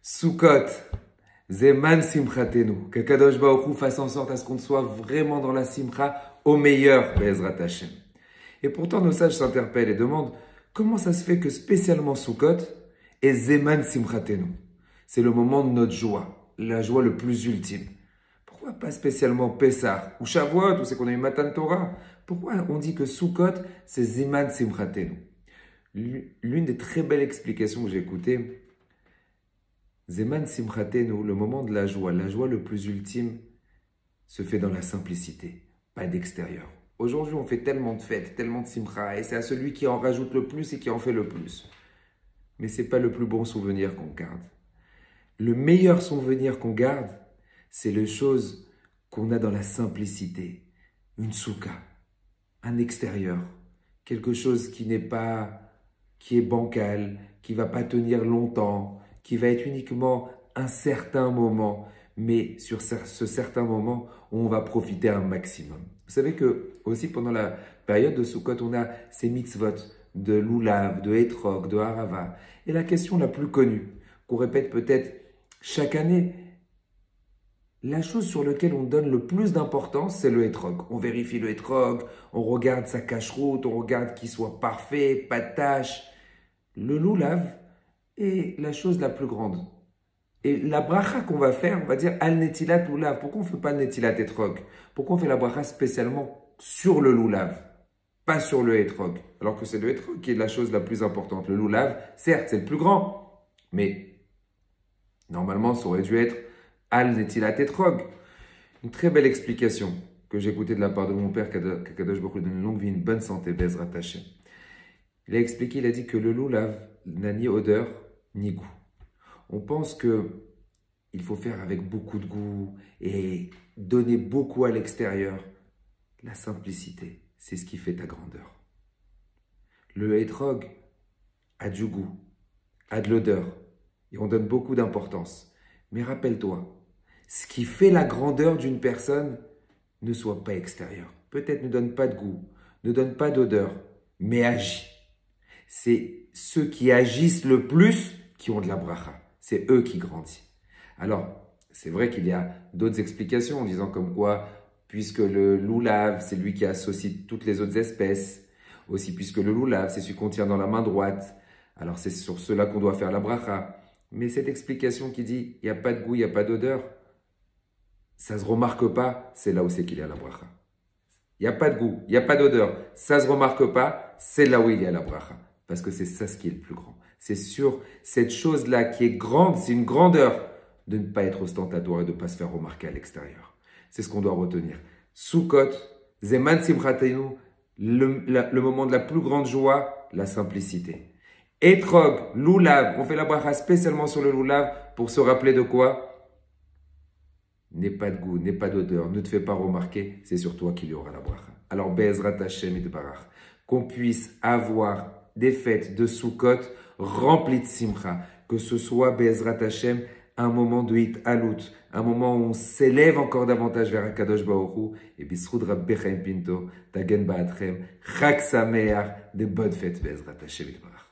Sukkot, Zeman Simchatenu, que Kadosh Baruch Hu fasse en sorte à ce qu'on soit vraiment dans la Simcha au meilleur, Be'ezrat Hashem. Et pourtant, nos sages s'interpellent et demandent comment ça se fait que spécialement Sukkot est Zeman Simchatenu. C'est le moment de notre joie, la joie le plus ultime. Pourquoi pas spécialement Pessah ou Shavuot, ou c'est qu'on a eu Matan Torah? Pourquoi on dit que Sukkot, c'est Zeman Simchatenu? L'une des très belles explications que j'ai écoutées, Zeman Simchatenu, le moment de la joie le plus ultime, se fait dans la simplicité, pas d'extérieur. Aujourd'hui, on fait tellement de fêtes, tellement de simcha, et c'est à celui qui en rajoute le plus et qui en fait le plus. Mais ce n'est pas le plus bon souvenir qu'on garde. Le meilleur souvenir qu'on garde, c'est les choses qu'on a dans la simplicité. Une souka, un extérieur, quelque chose qui est bancal, qui ne va pas tenir longtemps, qui va être uniquement un certain moment, mais sur ce certain moment, on va profiter un maximum. Vous savez que aussi pendant la période de Sukkot, on a ces mitzvot de Lulav, de Etrog, de Harava. Et la question la plus connue, qu'on répète peut-être chaque année, la chose sur laquelle on donne le plus d'importance, c'est le Etrog. On vérifie le Etrog, on regarde sa cache-route, on regarde qu'il soit parfait, pas de tâche. Le Lulav est la chose la plus grande. Et la bracha qu'on va faire, on va dire al netilat lulav. Pourquoi on ne fait pas le netilat etrog? Pourquoi on fait la bracha spécialement sur le lulav, pas sur le etrog? Alors que c'est le etrog qui est la chose la plus importante. Le lulav, certes, c'est le plus grand, mais normalement, ça aurait dû être al netilat etrog. Une très belle explication que j'ai écoutée de la part de mon père, qu'Akadosh Baruch Hu donne une longue vie, une bonne santé, Bezrat Hashem. Il a expliqué, il a dit que le lulav n'a ni odeur ni goût. On pense qu'il faut faire avec beaucoup de goût et donner beaucoup à l'extérieur. La simplicité, c'est ce qui fait ta grandeur. Le etrog a du goût, a de l'odeur et on donne beaucoup d'importance. Mais rappelle-toi, ce qui fait la grandeur d'une personne ne soit pas extérieur. Peut-être ne donne pas de goût, ne donne pas d'odeur, mais agit. C'est ceux qui agissent le plus qui ont de la bracha. C'est eux qui grandissent. Alors, c'est vrai qu'il y a d'autres explications en disant comme quoi, puisque le lulav, c'est lui qui associe toutes les autres espèces, aussi puisque le lulav, c'est celui qu'on tient dans la main droite, alors c'est sur cela qu'on doit faire la bracha. Mais cette explication qui dit, il n'y a pas de goût, il n'y a pas d'odeur, ça ne se remarque pas, c'est là où c'est qu'il y a la bracha. Il n'y a pas de goût, il n'y a pas d'odeur, ça ne se remarque pas, c'est là où il y a la bracha. Parce que c'est ça ce qui est le plus grand. C'est sur cette chose-là qui est grande, c'est une grandeur de ne pas être ostentatoire et de ne pas se faire remarquer à l'extérieur. C'est ce qu'on doit retenir. Sukkot, Zeman Simchatenu, le moment de la plus grande joie, la simplicité. Etrog, Lulav, on fait la bracha spécialement sur le Lulav pour se rappeler de quoi? N'aie pas de goût, n'aie pas d'odeur, ne te fais pas remarquer, c'est sur toi qu'il y aura la bracha. Alors, Be'ezrat Hashem Itbarach, qu'on puisse avoir des fêtes de Sukkot remplies de simcha, que ce soit Be'ezrat Hashem un moment de hitalut, un moment où on s'élève encore davantage vers Akadosh Baruch Hu, et Bisroud Rabbi Chaim Pinto, Tagen Ba'atchem, Chag Sameach, des bonnes fêtes Be'ezrat Hashem Itbarach.